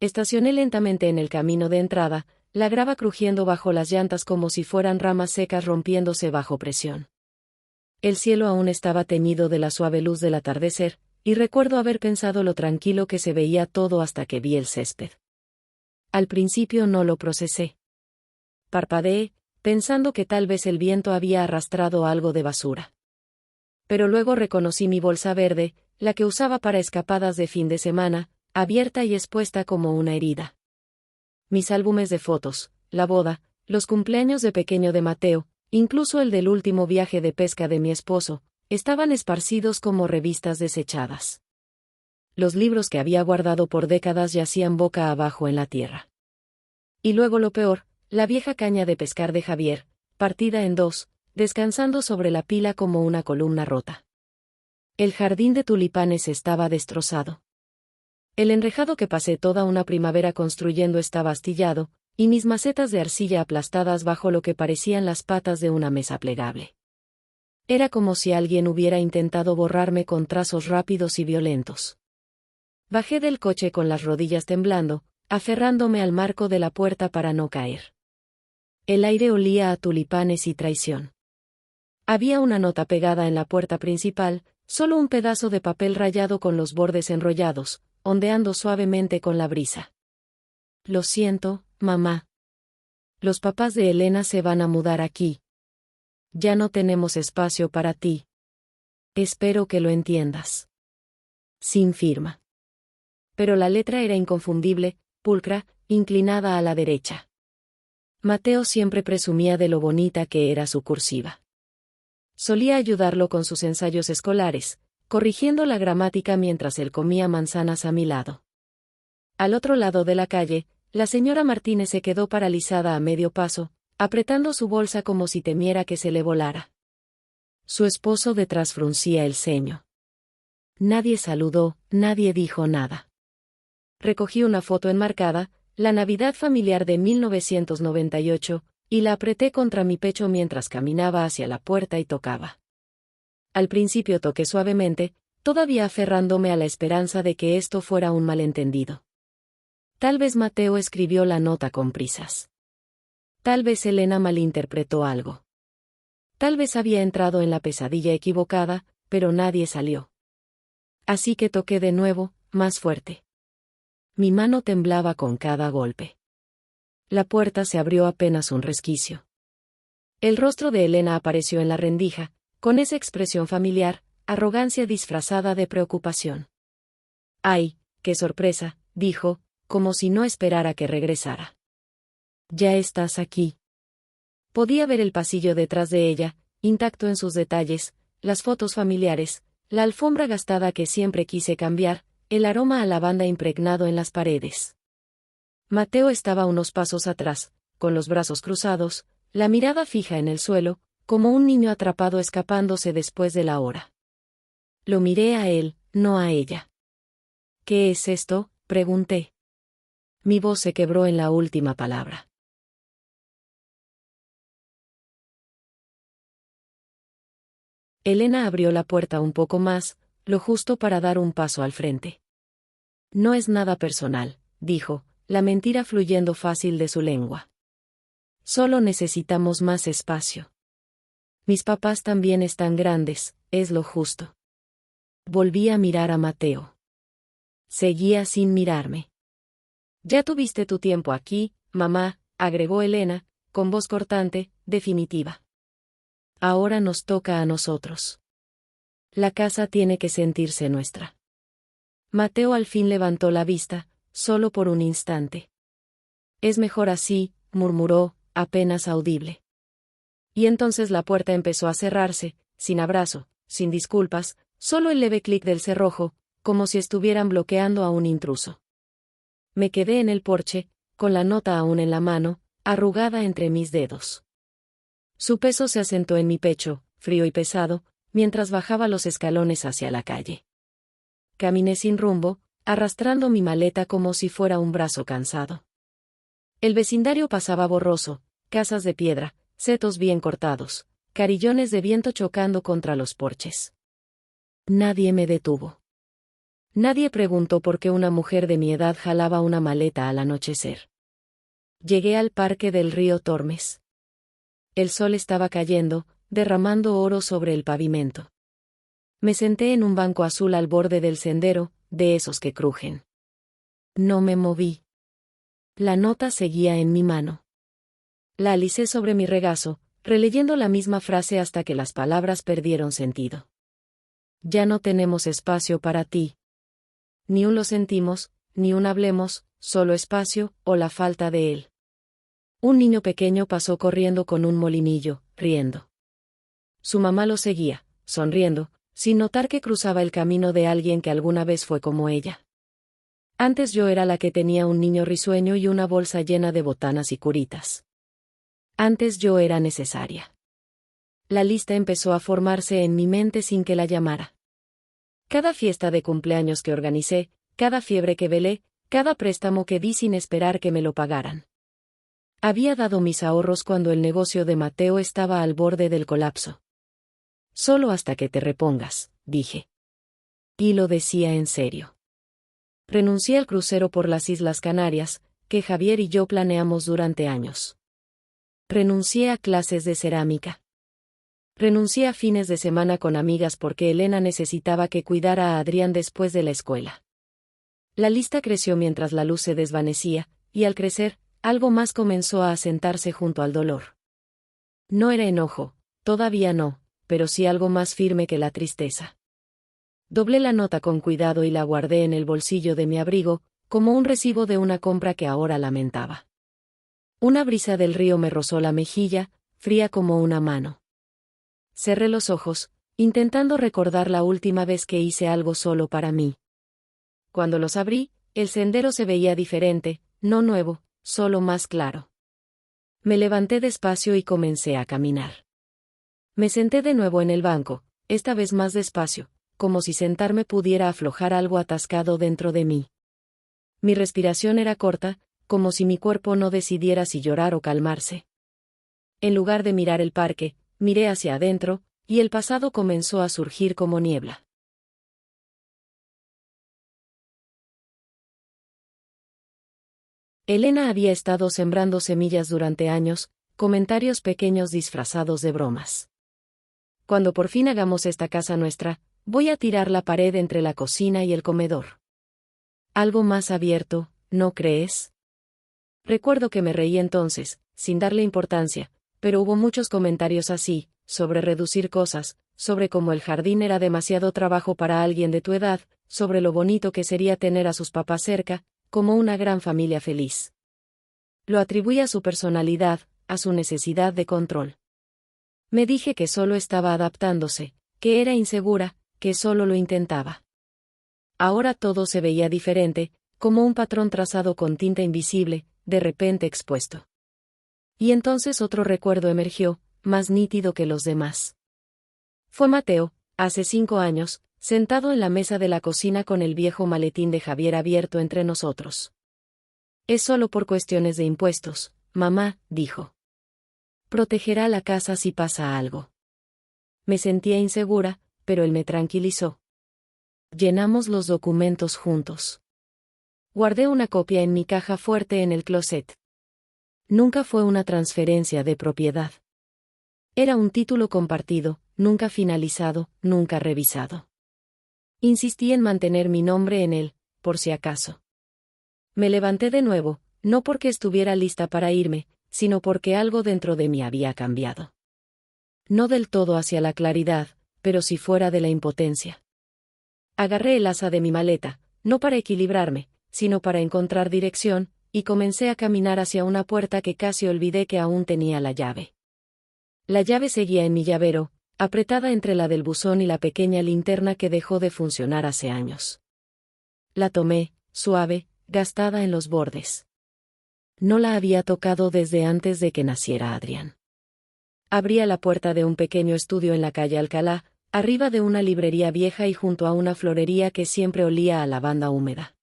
Estacioné lentamente en el camino de entrada, la grava crujiendo bajo las llantas como si fueran ramas secas rompiéndose bajo presión. El cielo aún estaba teñido de la suave luz del atardecer, y recuerdo haber pensado lo tranquilo que se veía todo hasta que vi el césped. Al principio no lo procesé. Parpadeé, pensando que tal vez el viento había arrastrado algo de basura. Pero luego reconocí mi bolsa verde, la que usaba para escapadas de fin de semana, abierta y expuesta como una herida. Mis álbumes de fotos, la boda, los cumpleaños de pequeño de Mateo, incluso el del último viaje de pesca de mi esposo, estaban esparcidos como revistas desechadas. Los libros que había guardado por décadas yacían boca abajo en la tierra. Y luego lo peor, la vieja caña de pescar de Javier, partida en dos, descansando sobre la pila como una columna rota. El jardín de tulipanes estaba destrozado. El enrejado que pasé toda una primavera construyendo estaba astillado, y mis macetas de arcilla aplastadas bajo lo que parecían las patas de una mesa plegable. Era como si alguien hubiera intentado borrarme con trazos rápidos y violentos. Bajé del coche con las rodillas temblando, aferrándome al marco de la puerta para no caer. El aire olía a tulipanes y traición. Había una nota pegada en la puerta principal, solo un pedazo de papel rayado con los bordes enrollados, ondeando suavemente con la brisa. Lo siento, mamá. Los papás de Elena se van a mudar aquí. Ya no tenemos espacio para ti. Espero que lo entiendas. Sin firma. Pero la letra era inconfundible, pulcra, inclinada a la derecha. Mateo siempre presumía de lo bonita que era su cursiva. Solía ayudarlo con sus ensayos escolares, corrigiendo la gramática mientras él comía manzanas a mi lado. Al otro lado de la calle, la señora Martínez se quedó paralizada a medio paso, apretando su bolsa como si temiera que se le volara. Su esposo detrás fruncía el ceño. Nadie saludó, nadie dijo nada. Recogí una foto enmarcada, la Navidad familiar de 1998, y la apreté contra mi pecho mientras caminaba hacia la puerta y tocaba. Al principio toqué suavemente, todavía aferrándome a la esperanza de que esto fuera un malentendido. Tal vez Mateo escribió la nota con prisas. Tal vez Elena malinterpretó algo. Tal vez había entrado en la pesadilla equivocada, pero nadie salió. Así que toqué de nuevo, más fuerte. Mi mano temblaba con cada golpe. La puerta se abrió apenas un resquicio. El rostro de Elena apareció en la rendija, con esa expresión familiar, arrogancia disfrazada de preocupación. «¡Ay, qué sorpresa!», dijo, como si no esperara que regresara. «Ya estás aquí». Podía ver el pasillo detrás de ella, intacto en sus detalles, las fotos familiares, la alfombra gastada que siempre quise cambiar, el aroma a lavanda impregnado en las paredes. Mateo estaba unos pasos atrás, con los brazos cruzados, la mirada fija en el suelo, como un niño atrapado escapándose después de la hora. Lo miré a él, no a ella. «¿Qué es esto?», pregunté. Mi voz se quebró en la última palabra. Elena abrió la puerta un poco más, lo justo para dar un paso al frente. «No es nada personal», dijo, la mentira fluyendo fácil de su lengua. «Solo necesitamos más espacio. Mis papás también están grandes, es lo justo». Volví a mirar a Mateo. Seguía sin mirarme. «Ya tuviste tu tiempo aquí, mamá», agregó Elena, con voz cortante, definitiva. «Ahora nos toca a nosotros. La casa tiene que sentirse nuestra». Mateo al fin levantó la vista, solo por un instante. «Es mejor así», murmuró, apenas audible. Y entonces la puerta empezó a cerrarse, sin abrazo, sin disculpas, solo el leve clic del cerrojo, como si estuvieran bloqueando a un intruso. Me quedé en el porche, con la nota aún en la mano, arrugada entre mis dedos. Su peso se asentó en mi pecho, frío y pesado, mientras bajaba los escalones hacia la calle. Caminé sin rumbo, arrastrando mi maleta como si fuera un brazo cansado. El vecindario pasaba borroso, casas de piedra, setos bien cortados, carillones de viento chocando contra los porches. Nadie me detuvo. Nadie preguntó por qué una mujer de mi edad jalaba una maleta al anochecer. Llegué al parque del río Tormes. El sol estaba cayendo, derramando oro sobre el pavimento. Me senté en un banco azul al borde del sendero, de esos que crujen. No me moví. La nota seguía en mi mano. La alicé sobre mi regazo, releyendo la misma frase hasta que las palabras perdieron sentido. Ya no tenemos espacio para ti. Ni un lo sentimos, ni un hablemos, solo espacio, o la falta de él. Un niño pequeño pasó corriendo con un molinillo, riendo. Su mamá lo seguía, sonriendo, sin notar que cruzaba el camino de alguien que alguna vez fue como ella. Antes yo era la que tenía un niño risueño y una bolsa llena de botanas y curitas. Antes yo era necesaria. La lista empezó a formarse en mi mente sin que la llamara. Cada fiesta de cumpleaños que organicé, cada fiebre que velé, cada préstamo que di sin esperar que me lo pagaran. Había dado mis ahorros cuando el negocio de Mateo estaba al borde del colapso. Solo hasta que te repongas, dije. Y lo decía en serio. Renuncié al crucero por las Islas Canarias, que Javier y yo planeamos durante años. Renuncié a clases de cerámica. Renuncié a fines de semana con amigas porque Elena necesitaba que cuidara a Adrián después de la escuela. La lista creció mientras la luz se desvanecía, y al crecer, algo más comenzó a asentarse junto al dolor. No era enojo, todavía no, pero sí algo más firme que la tristeza. Doblé la nota con cuidado y la guardé en el bolsillo de mi abrigo, como un recibo de una compra que ahora lamentaba. Una brisa del río me rozó la mejilla, fría como una mano. Cerré los ojos, intentando recordar la última vez que hice algo solo para mí. Cuando los abrí, el sendero se veía diferente, no nuevo, solo más claro. Me levanté despacio y comencé a caminar. Me senté de nuevo en el banco, esta vez más despacio, como si sentarme pudiera aflojar algo atascado dentro de mí. Mi respiración era corta, como si mi cuerpo no decidiera si llorar o calmarse. En lugar de mirar el parque, miré hacia adentro, y el pasado comenzó a surgir como niebla. Elena había estado sembrando semillas durante años, comentarios pequeños disfrazados de bromas. Cuando por fin hagamos esta casa nuestra, voy a tirar la pared entre la cocina y el comedor. Algo más abierto, ¿no crees? Recuerdo que me reí entonces, sin darle importancia, pero hubo muchos comentarios así, sobre reducir cosas, sobre cómo el jardín era demasiado trabajo para alguien de tu edad, sobre lo bonito que sería tener a sus papás cerca, como una gran familia feliz. Lo atribuí a su personalidad, a su necesidad de control. Me dije que solo estaba adaptándose, que era insegura, que solo lo intentaba. Ahora todo se veía diferente, como un patrón trazado con tinta invisible, de repente expuesto. Y entonces otro recuerdo emergió, más nítido que los demás. Fue Mateo, hace 5 años, sentado en la mesa de la cocina con el viejo maletín de Javier abierto entre nosotros. Es solo por cuestiones de impuestos, mamá, dijo. Protegerá la casa si pasa algo. Me sentía insegura, pero él me tranquilizó. Llenamos los documentos juntos. Guardé una copia en mi caja fuerte en el closet. Nunca fue una transferencia de propiedad. Era un título compartido, nunca finalizado, nunca revisado. Insistí en mantener mi nombre en él, por si acaso. Me levanté de nuevo, no porque estuviera lista para irme, sino porque algo dentro de mí había cambiado. No del todo hacia la claridad, pero sí fuera de la impotencia. Agarré el asa de mi maleta, no para equilibrarme, sino para encontrar dirección, y comencé a caminar hacia una puerta que casi olvidé que aún tenía la llave. La llave seguía en mi llavero, apretada entre la del buzón y la pequeña linterna que dejó de funcionar hace años. La tomé, suave, gastada en los bordes. No la había tocado desde antes de que naciera Adrián. Abría la puerta de un pequeño estudio en la calle Alcalá, arriba de una librería vieja y junto a una florería que siempre olía a lavanda húmeda.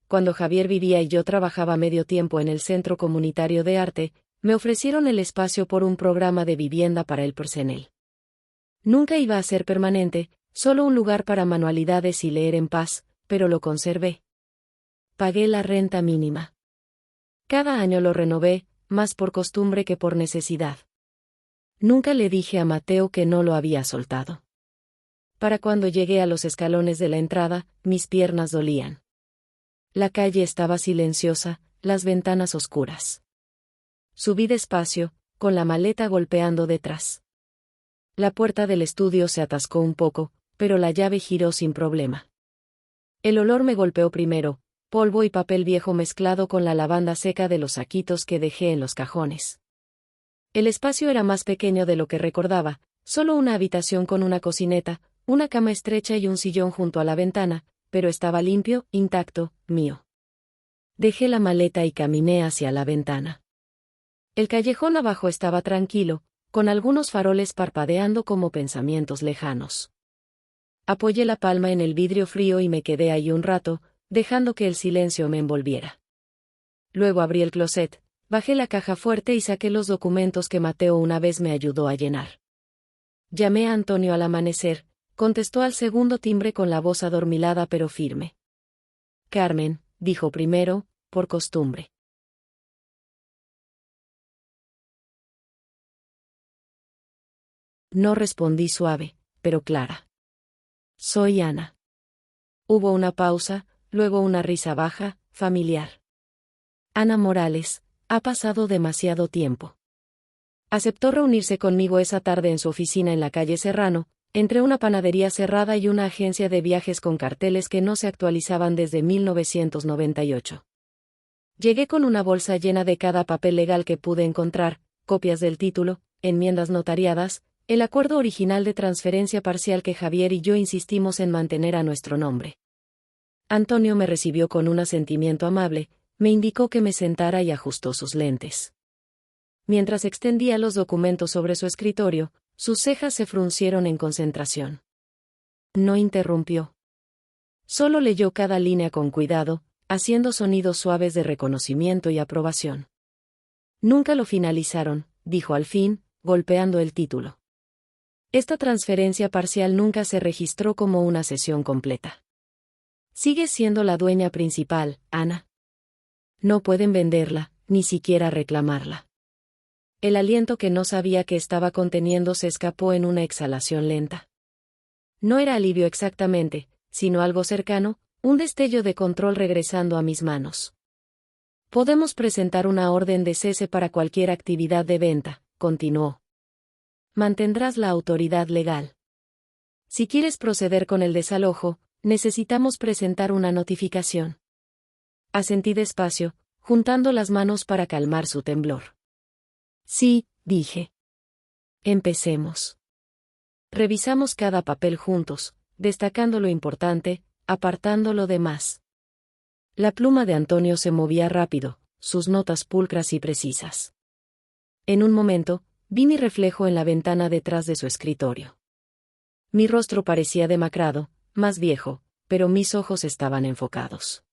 Cuando Javier vivía y yo trabajaba medio tiempo en el Centro Comunitario de Arte, me ofrecieron el espacio por un programa de vivienda para el personal. Nunca iba a ser permanente, solo un lugar para manualidades y leer en paz, pero lo conservé. Pagué la renta mínima. Cada año lo renové, más por costumbre que por necesidad. Nunca le dije a Mateo que no lo había soltado. Para cuando llegué a los escalones de la entrada, mis piernas dolían. La calle estaba silenciosa, las ventanas oscuras. Subí despacio, con la maleta golpeando detrás. La puerta del estudio se atascó un poco, pero la llave giró sin problema. El olor me golpeó primero, polvo y papel viejo mezclado con la lavanda seca de los saquitos que dejé en los cajones. El espacio era más pequeño de lo que recordaba, solo una habitación con una cocineta, una cama estrecha y un sillón junto a la ventana, pero estaba limpio, intacto, mío. Dejé la maleta y caminé hacia la ventana. El callejón abajo estaba tranquilo, con algunos faroles parpadeando como pensamientos lejanos. Apoyé la palma en el vidrio frío y me quedé ahí un rato, dejando que el silencio me envolviera. Luego abrí el closet, bajé la caja fuerte y saqué los documentos que Mateo una vez me ayudó a llenar. Llamé a Antonio al amanecer, contestó al segundo timbre con la voz adormilada pero firme. Carmen, dijo primero, por costumbre. No respondí suave, pero clara. Soy Ana. Hubo una pausa, luego una risa baja, familiar. Ana Morales, ha pasado demasiado tiempo. Aceptó reunirse conmigo esa tarde en su oficina en la calle Serrano, entre una panadería cerrada y una agencia de viajes con carteles que no se actualizaban desde 1998. Llegué con una bolsa llena de cada papel legal que pude encontrar, copias del título, enmiendas notariadas, el acuerdo original de transferencia parcial que Javier y yo insistimos en mantener a nuestro nombre. Antonio me recibió con un asentimiento amable, me indicó que me sentara y ajustó sus lentes. Mientras extendía los documentos sobre su escritorio, sus cejas se fruncieron en concentración. No interrumpió. Solo leyó cada línea con cuidado, haciendo sonidos suaves de reconocimiento y aprobación. Nunca lo finalizaron, dijo al fin, golpeando el título. Esta transferencia parcial nunca se registró como una cesión completa. Sigues siendo la dueña principal, Ana. No pueden venderla, ni siquiera reclamarla. El aliento que no sabía que estaba conteniendo se escapó en una exhalación lenta. No era alivio exactamente, sino algo cercano, un destello de control regresando a mis manos. Podemos presentar una orden de cese para cualquier actividad de venta, continuó. Mantendrás la autoridad legal. Si quieres proceder con el desalojo, necesitamos presentar una notificación. Asentí despacio, juntando las manos para calmar su temblor. Sí, dije. Empecemos. Revisamos cada papel juntos, destacando lo importante, apartando lo demás. La pluma de Antonio se movía rápido, sus notas pulcras y precisas. En un momento, vi mi reflejo en la ventana detrás de su escritorio. Mi rostro parecía demacrado, más viejo, pero mis ojos estaban enfocados.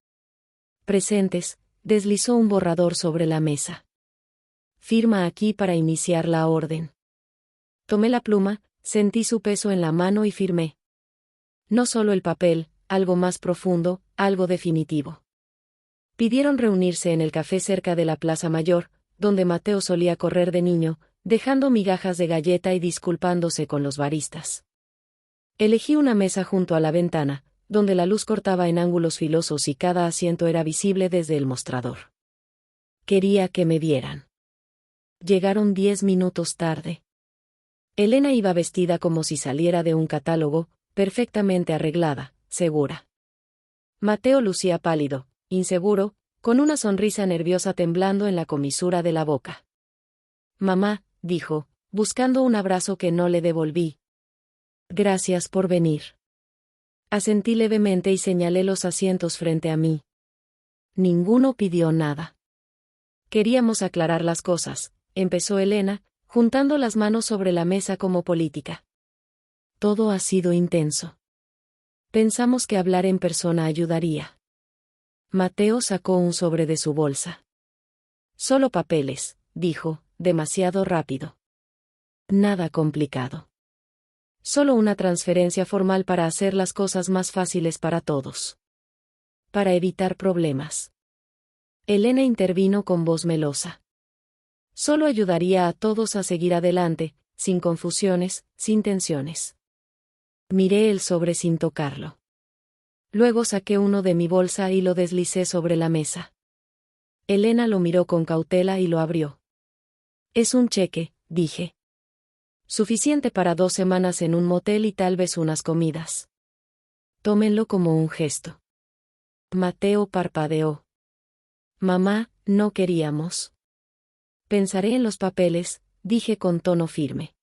Presentes, deslizó un borrador sobre la mesa. Firma aquí para iniciar la orden. Tomé la pluma, sentí su peso en la mano y firmé. No solo el papel, algo más profundo, algo definitivo. Pidieron reunirse en el café cerca de la Plaza Mayor, donde Mateo solía correr de niño, dejando migajas de galleta y disculpándose con los baristas. Elegí una mesa junto a la ventana, donde la luz cortaba en ángulos filosos y cada asiento era visible desde el mostrador. Quería que me vieran. Llegaron 10 minutos tarde. Elena iba vestida como si saliera de un catálogo, perfectamente arreglada, segura. Mateo lucía pálido, inseguro, con una sonrisa nerviosa temblando en la comisura de la boca. Mamá, dijo, buscando un abrazo que no le devolví. Gracias por venir. Asentí levemente y señalé los asientos frente a mí. Ninguno pidió nada. Queríamos aclarar las cosas, empezó Elena, juntando las manos sobre la mesa como política. Todo ha sido intenso. Pensamos que hablar en persona ayudaría. Mateo sacó un sobre de su bolsa. Solo papeles, dijo, demasiado rápido. Nada complicado. Solo una transferencia formal para hacer las cosas más fáciles para todos. para evitar problemas. Elena intervino con voz melosa. Solo ayudaría a todos a seguir adelante, sin confusiones, sin tensiones. Miré el sobre sin tocarlo. Luego saqué uno de mi bolsa y lo deslicé sobre la mesa. Elena lo miró con cautela y lo abrió. Es un cheque, dije. Suficiente para 2 semanas en un motel y tal vez unas comidas. Tómenlo como un gesto. Mateo parpadeó. Mamá, no queríamos. Pensaré en los papeles, dije con tono firme.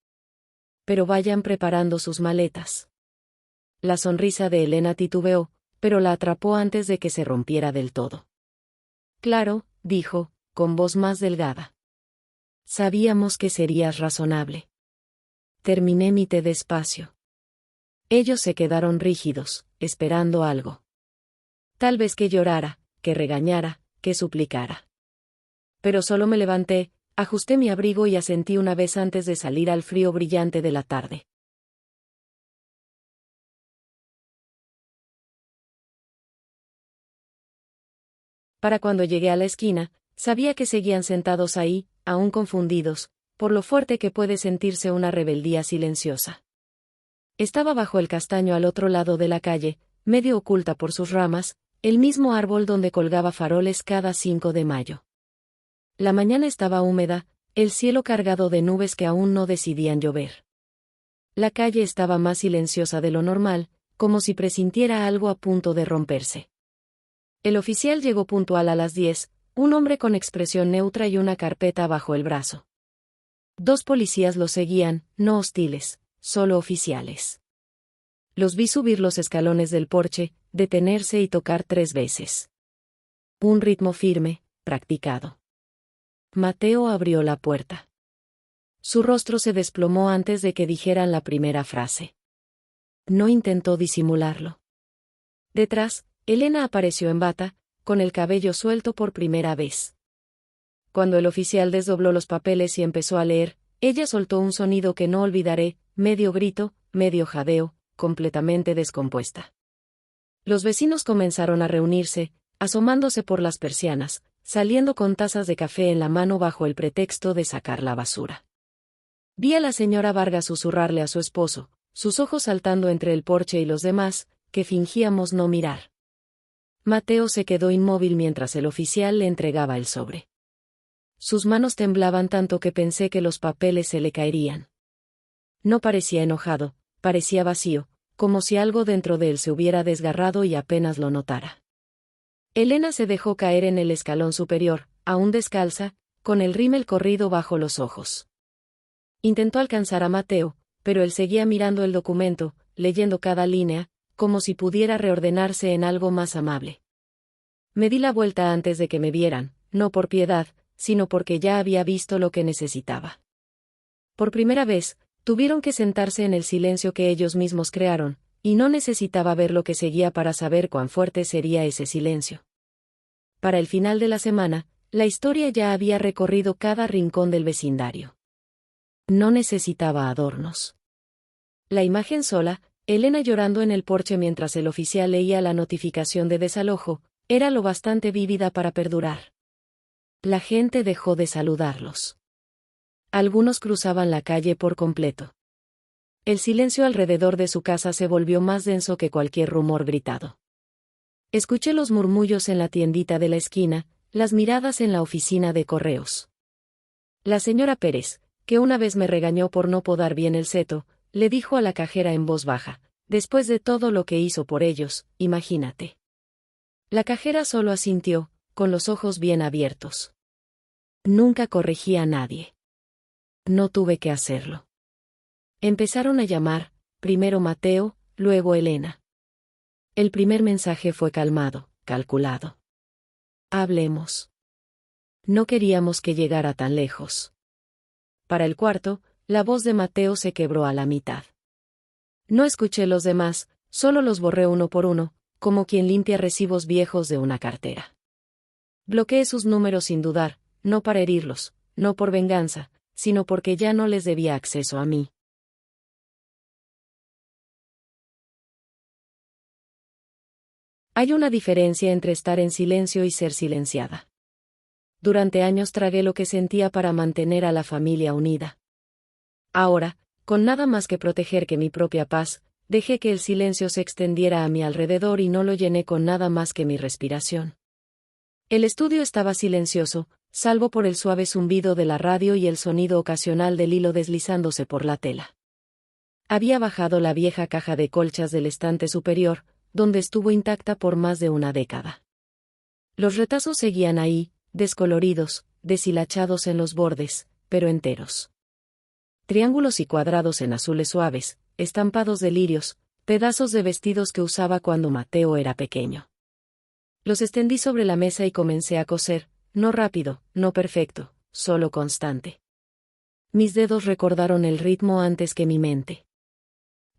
Pero vayan preparando sus maletas. La sonrisa de Elena titubeó, pero la atrapó antes de que se rompiera del todo. Claro, dijo, con voz más delgada. Sabíamos que serías razonable. Terminé mi té despacio. Ellos se quedaron rígidos, esperando algo. Tal vez que llorara, que regañara, que suplicara. Pero solo me levanté, ajusté mi abrigo y asentí una vez antes de salir al frío brillante de la tarde. Para cuando llegué a la esquina, sabía que seguían sentados ahí, aún confundidos, por lo fuerte que puede sentirse una rebeldía silenciosa. Estaba bajo el castaño al otro lado de la calle, medio oculta por sus ramas, el mismo árbol donde colgaba faroles cada 5 de mayo. La mañana estaba húmeda, el cielo cargado de nubes que aún no decidían llover. La calle estaba más silenciosa de lo normal, como si presintiera algo a punto de romperse. El oficial llegó puntual a las 10, un hombre con expresión neutra y una carpeta bajo el brazo. 2 policías lo seguían, no hostiles, solo oficiales. Los vi subir los escalones del porche, detenerse y tocar 3 veces. Un ritmo firme, practicado. Mateo abrió la puerta. Su rostro se desplomó antes de que dijeran la primera frase. No intentó disimularlo. Detrás, Elena apareció en bata, con el cabello suelto por primera vez. Cuando el oficial desdobló los papeles y empezó a leer, ella soltó un sonido que no olvidaré, medio grito, medio jadeo, completamente descompuesta. Los vecinos comenzaron a reunirse, asomándose por las persianas, saliendo con tazas de café en la mano bajo el pretexto de sacar la basura. Vi a la señora Vargas susurrarle a su esposo, sus ojos saltando entre el porche y los demás, que fingíamos no mirar. Mateo se quedó inmóvil mientras el oficial le entregaba el sobre. Sus manos temblaban tanto que pensé que los papeles se le caerían. No parecía enojado, parecía vacío, como si algo dentro de él se hubiera desgarrado y apenas lo notara. Elena se dejó caer en el escalón superior, aún descalza, con el rímel corrido bajo los ojos. Intentó alcanzar a Mateo, pero él seguía mirando el documento, leyendo cada línea, como si pudiera reordenarse en algo más amable. Me di la vuelta antes de que me vieran, no por piedad, sino porque ya había visto lo que necesitaba. Por primera vez, tuvieron que sentarse en el silencio que ellos mismos crearon, y no necesitaba ver lo que seguía para saber cuán fuerte sería ese silencio. Para el final de la semana, la historia ya había recorrido cada rincón del vecindario. No necesitaba adornos. La imagen sola, Elena llorando en el porche mientras el oficial leía la notificación de desalojo, era lo bastante vívida para perdurar. La gente dejó de saludarlos. Algunos cruzaban la calle por completo. El silencio alrededor de su casa se volvió más denso que cualquier rumor gritado. Escuché los murmullos en la tiendita de la esquina, las miradas en la oficina de correos. La señora Pérez, que una vez me regañó por no podar bien el seto, le dijo a la cajera en voz baja, después de todo lo que hizo por ellos, imagínate. La cajera solo asintió, con los ojos bien abiertos. Nunca corregí a nadie. No tuve que hacerlo. Empezaron a llamar, primero Mateo, luego Elena. El primer mensaje fue calmado, calculado. Hablemos. No queríamos que llegara tan lejos. Para el cuarto, la voz de Mateo se quebró a la mitad. No escuché los demás, solo los borré uno por uno, como quien limpia recibos viejos de una cartera. Bloqueé sus números sin dudar, no para herirlos, no por venganza, sino porque ya no les debía acceso a mí. Hay una diferencia entre estar en silencio y ser silenciada. Durante años tragué lo que sentía para mantener a la familia unida. Ahora, con nada más que proteger que mi propia paz, dejé que el silencio se extendiera a mi alrededor y no lo llené con nada más que mi respiración. El estudio estaba silencioso, salvo por el suave zumbido de la radio y el sonido ocasional del hilo deslizándose por la tela. Había bajado la vieja caja de colchas del estante superior, donde estuvo intacta por más de una década. Los retazos seguían ahí, descoloridos, deshilachados en los bordes, pero enteros. Triángulos y cuadrados en azules suaves, estampados de lirios, pedazos de vestidos que usaba cuando Mateo era pequeño. Los extendí sobre la mesa y comencé a coser, no rápido, no perfecto, solo constante. Mis dedos recordaron el ritmo antes que mi mente.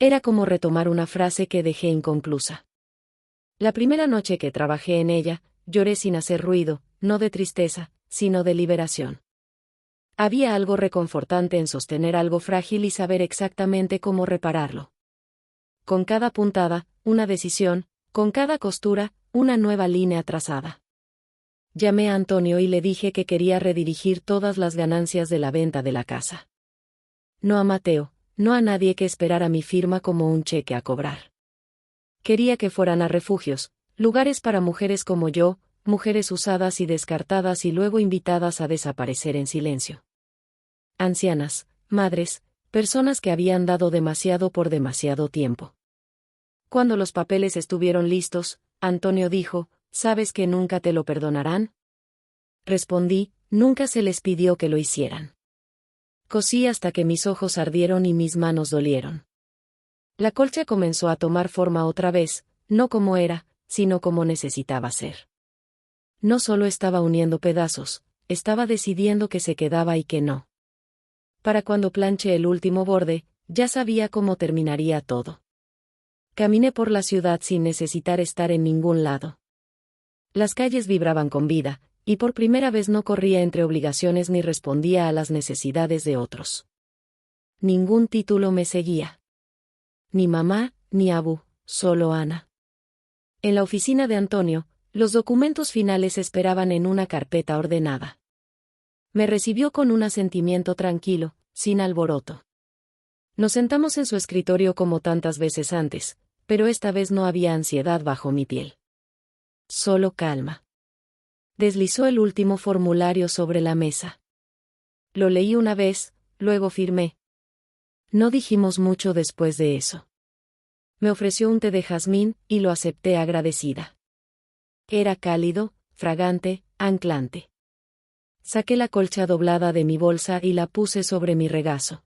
Era como retomar una frase que dejé inconclusa. La primera noche que trabajé en ella, lloré sin hacer ruido, no de tristeza, sino de liberación. Había algo reconfortante en sostener algo frágil y saber exactamente cómo repararlo. Con cada puntada, una decisión, con cada costura, una nueva línea trazada. Llamé a Antonio y le dije que quería redirigir todas las ganancias de la venta de la casa. No a Mateo, no a nadie que esperara mi firma como un cheque a cobrar. Quería que fueran a refugios, lugares para mujeres como yo, mujeres usadas y descartadas y luego invitadas a desaparecer en silencio. Ancianas, madres, personas que habían dado demasiado por demasiado tiempo. Cuando los papeles estuvieron listos, Antonio dijo, ¿sabes que nunca te lo perdonarán? Respondí, nunca se les pidió que lo hicieran. Cosí hasta que mis ojos ardieron y mis manos dolieron. La colcha comenzó a tomar forma otra vez, no como era, sino como necesitaba ser. No solo estaba uniendo pedazos, estaba decidiendo que se quedaba y que no. Para cuando planché el último borde, ya sabía cómo terminaría todo. Caminé por la ciudad sin necesitar estar en ningún lado. Las calles vibraban con vida, y por primera vez no corría entre obligaciones ni respondía a las necesidades de otros. Ningún título me seguía. Ni mamá, ni Abu, solo Ana. En la oficina de Antonio, los documentos finales esperaban en una carpeta ordenada. Me recibió con un asentimiento tranquilo, sin alboroto. Nos sentamos en su escritorio como tantas veces antes, pero esta vez no había ansiedad bajo mi piel. Solo calma. Deslizó el último formulario sobre la mesa. Lo leí una vez, luego firmé. No dijimos mucho después de eso. Me ofreció un té de jazmín, y lo acepté agradecida. Era cálido, fragante, anclante. Saqué la colcha doblada de mi bolsa y la puse sobre mi regazo.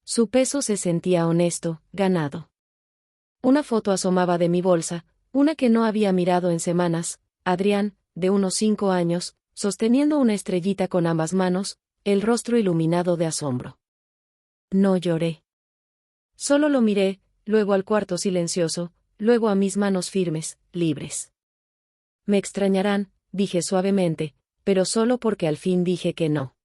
Su peso se sentía honesto, ganado. Una foto asomaba de mi bolsa, una que no había mirado en semanas, Adrián, de unos 5 años, sosteniendo una estrellita con ambas manos, el rostro iluminado de asombro. No lloré. Solo lo miré, luego al cuarto silencioso, luego a mis manos firmes, libres. Me extrañarán, dije suavemente, pero solo porque al fin dije que no.